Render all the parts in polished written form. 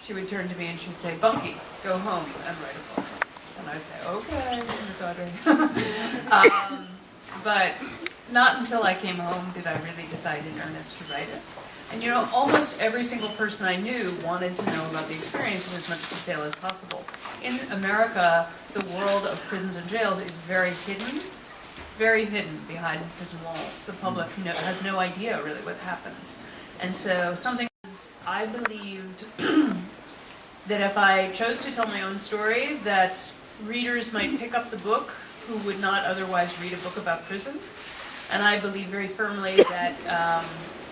she would turn to me and she'd say, Bunky, go home and write a book. And I'd say, okay, Miss Audrey. But not until I came home did I really decide in earnest to write it. And you know, almost every single person I knew wanted to know about the experience in as much detail as possible. In America, the world of prisons and jails is very hidden behind prison walls. The public has no idea really what happens. And so something I believed that if I chose to tell my own story, that readers might pick up the book who would not otherwise read a book about prison. And I believe very firmly that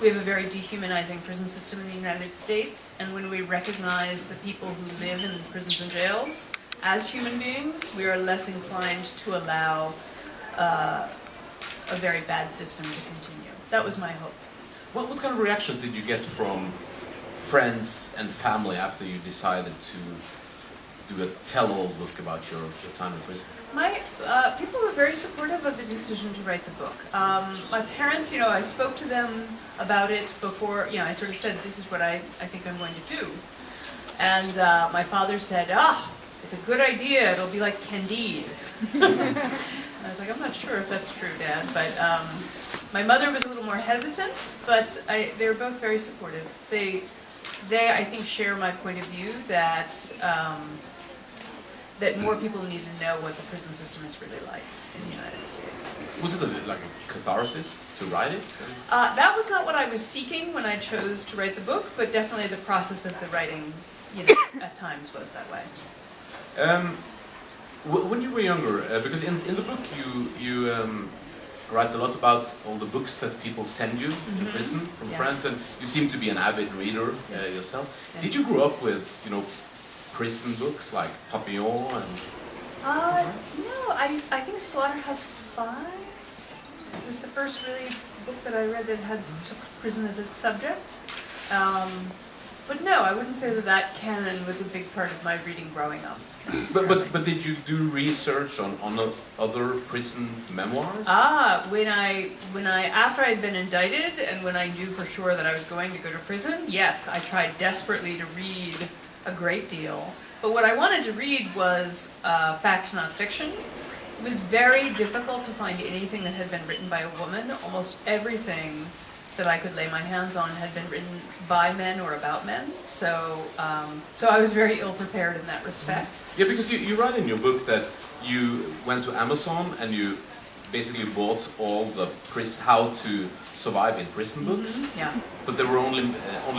we have a very dehumanizing prison system in the United States, and when we recognize the people who live in prisons and jails as human beings, we are less inclined to allow a very bad system to continue. That was my hope. What kind of reactions did you get from friends and family after you decided to do a tell-all book about your time in prison? People were very supportive of the decision to write the book. My parents, you know, I spoke to them about it before, you know, I sort of said, this is what I think I'm going to do. And my father said, it's a good idea, it'll be like Candide. I was like, I'm not sure if that's true, Dad, but my mother was a little more hesitant, but they were both very supportive. They, I think, share my point of view that that more people need to know what the prison system is really like in the United States. Was it like a catharsis to write it? That was not what I was seeking when I chose to write the book, but definitely the process of the writing, you know, at times was that way. When you were younger, because in the book you write a lot about all the books that people send you in prison from friends, and you seem to be an avid reader yourself. Yes. Did you grow up with, you know, prison books like Papillon and? No, I think Slaughterhouse-Five was the first really book that I read that took prison as its subject. But no, I wouldn't say that canon was a big part of my reading growing up. But did you do research on other prison memoirs? After I'd been indicted and when I knew for sure that I was going to go to prison, yes, I tried desperately to read a great deal. But what I wanted to read was fact, not fiction. It was very difficult to find anything that had been written by a woman. Almost everything that I could lay my hands on had been written by men or about men. So I was very ill prepared in that respect. Yeah, because you write in your book that you went to Amazon and you basically bought all the how to survive in prison books. Yeah. But there were only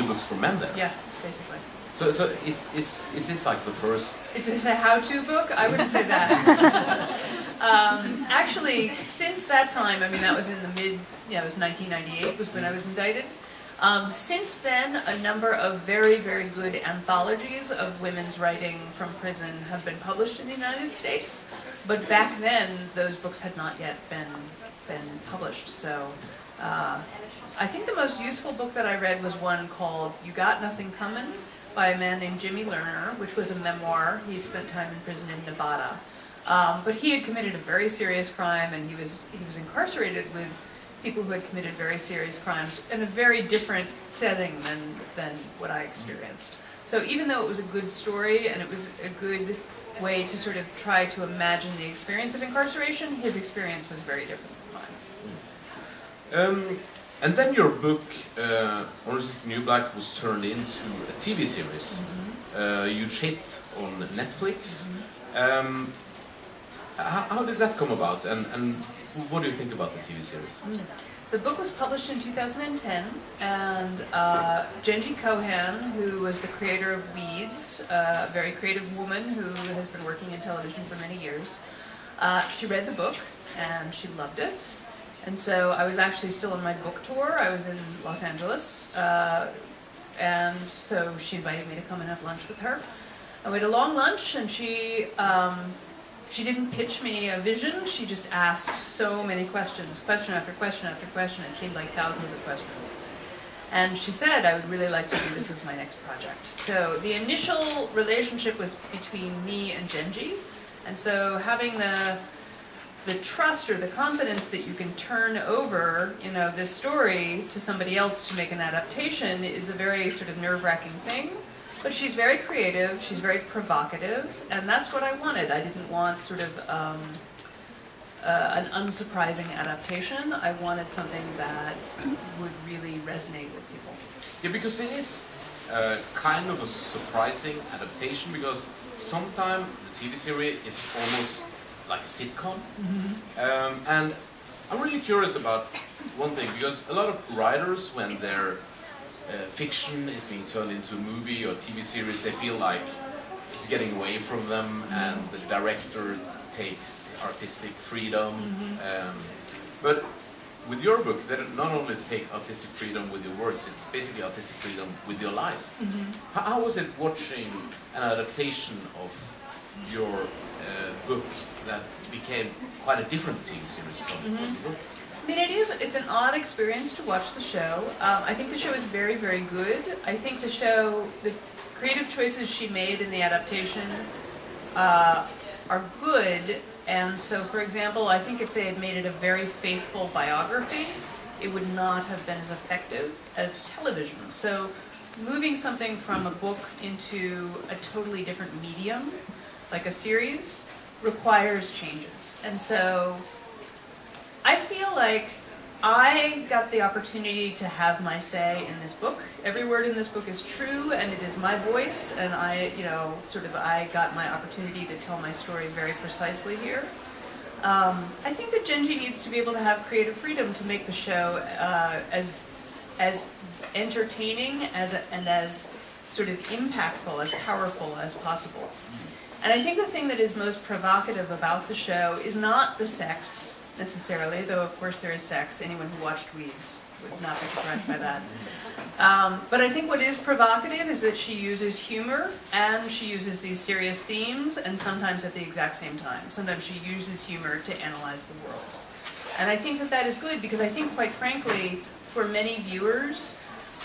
books for men there. Yeah, basically. So is this like the first? Is it a how-to book? I wouldn't say that. Actually, since that time, I mean, that was in the it was 1998 was when I was indicted. Since then, a number of very, very good anthologies of women's writing from prison have been published in the United States. But back then, those books had not yet been published. So I think the most useful book that I read was one called You Got Nothing Comin', by a man named Jimmy Lerner, which was a memoir. He spent time in prison in Nevada. But he had committed a very serious crime, and he was incarcerated with people who had committed very serious crimes in a very different setting than what I experienced. So even though it was a good story, and it was a good way to sort of try to imagine the experience of incarceration, his experience was very different from mine. And then your book, Orange is the New Black, was turned into a TV series. Huge hit on Netflix. How did that come about, and what do you think about the TV series? The book was published in 2010, and Genji Cohan, who was the creator of Weeds, a very creative woman who has been working in television for many years, she read the book and she loved it. And so I was actually still on my book tour. I was in Los Angeles, and so she invited me to come and have lunch with her. And we had a long lunch, and she didn't pitch me a vision. She just asked so many questions, question after question after question. It seemed like thousands of questions. And she said, I would really like to do this as my next project. So the initial relationship was between me and Genji. And so having the trust or the confidence that you can turn over, you know, this story to somebody else to make an adaptation is a very sort of nerve-wracking thing. But she's very creative, she's very provocative, and that's what I wanted. I didn't want sort of an unsurprising adaptation. I wanted something that would really resonate with people. Yeah, because it is kind of a surprising adaptation, because sometimes the TV series is almost like a sitcom. And I'm really curious about one thing, because a lot of writers, when their fiction is being turned into a movie or TV series, they feel like it's getting away from them, and the director takes artistic freedom. But with your book, they not only take artistic freedom with your words, it's basically artistic freedom with your life. How was it watching an adaptation of your book that became quite a different TV series from the book? I mean, it's an odd experience to watch the show. I think the show is very, very good. I think the creative choices she made in the adaptation are good. And so, for example, I think if they had made it a very faithful biography, it would not have been as effective as television. So moving something from a book into a totally different medium, like a series, requires changes. And so I feel like I got the opportunity to have my say in this book. Every word in this book is true, and it is my voice, and I got my opportunity to tell my story very precisely here. I think that Genji needs to be able to have creative freedom to make the show as entertaining and as sort of impactful, as powerful as possible. And I think the thing that is most provocative about the show is not the sex, necessarily, though of course there is sex. Anyone who watched Weeds would not be surprised by that. But I think what is provocative is that she uses humor and she uses these serious themes, and sometimes at the exact same time. Sometimes she uses humor to analyze the world. And I think that that is good, because I think, quite frankly, for many viewers,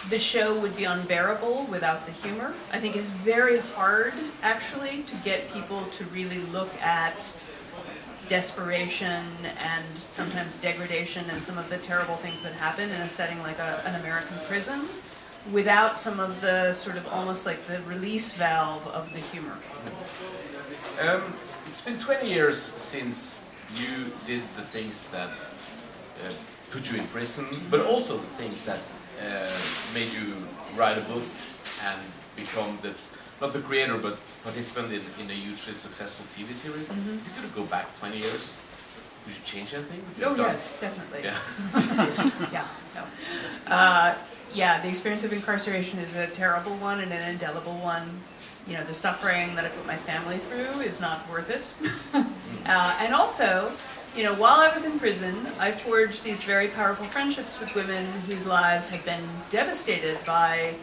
the show would be unbearable without the humor. I think it's very hard, actually, to get people to really look at desperation and sometimes degradation and some of the terrible things that happen in a setting like an American prison without some of the sort of almost like the release valve of the humor. It's been 20 years since you did the things that put you in prison, but also the things that made you write a book and become not the creator, but participant in a hugely successful TV series. If you could go back 20 years, would you change anything? Yes, definitely. Yeah. Yeah, the experience of incarceration is a terrible one and an indelible one. You know, the suffering that I put my family through is not worth it. And also, you know, while I was in prison, I forged these very powerful friendships with women whose lives had been devastated by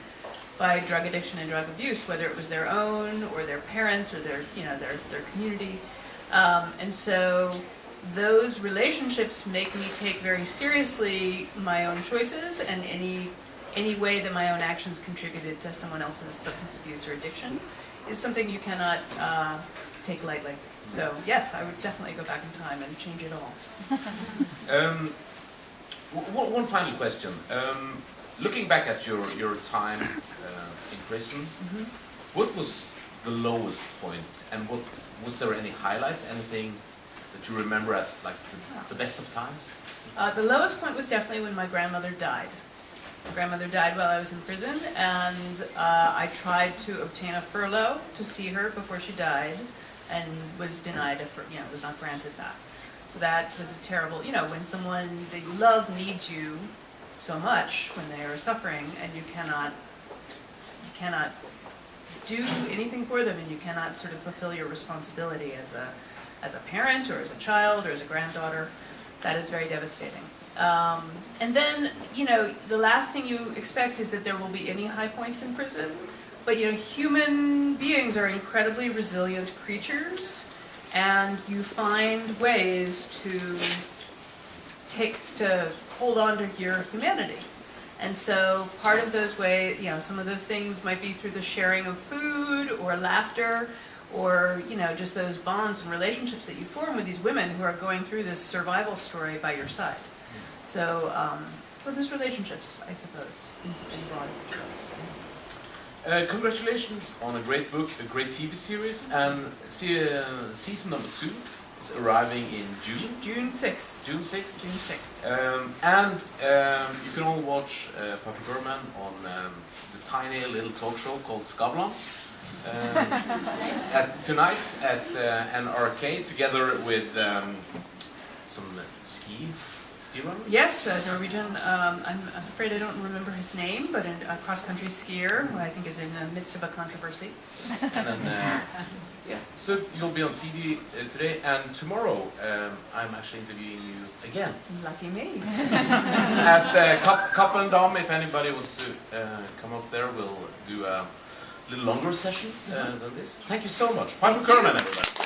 drug addiction and drug abuse, whether it was their own or their parents or their community. And so those relationships make me take very seriously my own choices and any way that my own actions contributed to someone else's substance abuse or addiction is something you cannot take lightly. So yes, I would definitely go back in time and change it all. One final question. Looking back at your time in prison, what was the lowest point, and was there any highlights, anything that you remember as like the best of times? The lowest point was definitely when my grandmother died. My grandmother died while I was in prison, and I tried to obtain a furlough to see her before she died, and was denied was not granted that. So that was a terrible, when someone that you love needs you so much when they are suffering, and you cannot do anything for them, and you cannot sort of fulfill your responsibility as a parent or as a child or as a granddaughter. That is very devastating. And then, the last thing you expect is that there will be any high points in prison. But, human beings are incredibly resilient creatures, and you find ways to hold on to your humanity. And so part of those ways, some of those things might be through the sharing of food or laughter, or just those bonds and relationships that you form with these women who are going through this survival story by your side. So, so those relationships, I suppose, in broad terms. Congratulations on a great book, a great TV series, and season number 2 is arriving in June. June 6th. June 6th. June 6th. You can all watch Piper Kerman on the tiny little talk show called Skavlan tonight at an arcade together with some ski runners. Yes, a Norwegian, I'm afraid I don't remember his name, but a cross-country skier who I think is in the midst of a controversy. And then, yeah, so you'll be on TV today, and tomorrow I'm actually interviewing you again. Lucky me. At Kappendam, if anybody wants to come up there, we'll do a little longer session than this. Thank you so much. Piper Kerman, everybody.